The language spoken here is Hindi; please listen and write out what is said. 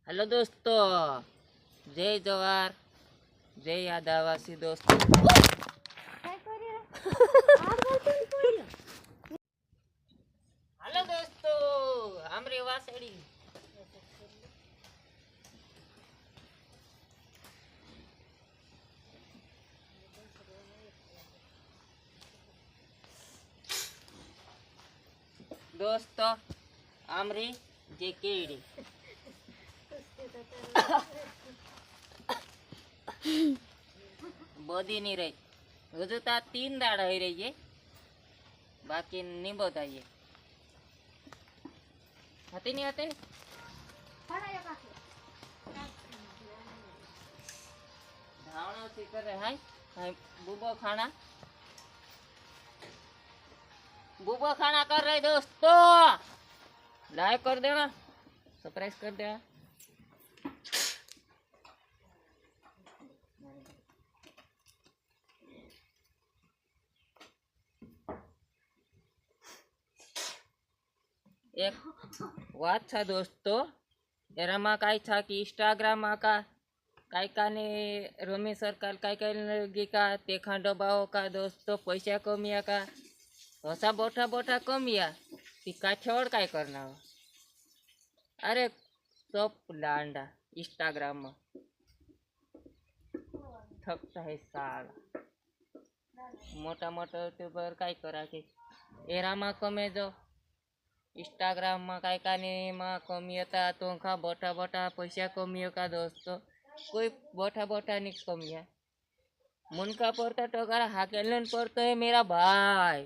हेलो दोस्तों, जय जवाहर, जय आदिवासी दोस्तों। हेलो दोस्तों, हमरे वासड़ी दोस्तों आमरी जे केड़ी बोधी नहीं रही हजू तो 3 दाड़ा ही रही है, बाकी नहीं बताइए हती नहीं आते धावणो सी करे। हाय हाय बुबो खाना कर रहे दोस्तों, लाइक कर देना, सब्सक्राइब कर देना। एक बात था दोस्तों, एरामा काय था कि इंस्टाग्राम का काय काने रमेश सरकार काय काय लगी का तेखा डबाओ का दोस्तों पैसा कमिया का हसा बोठा बोठा कमिया ती काठियावाड़ काय करना हो? अरे सब लांडा इंस्टाग्राम में थकता है साला। मोटा मोटा यूट्यूबर काय करा के एरामा कमे जो इंस्टाग्राम में काय काने में कमी था तो का बोटा बोटा पैसा कमियो का दोस्तों कोई बोटा बोटा नहीं कमिया मुनका पड़ता तो कर हाकेलन पड़ता है मेरा भाई।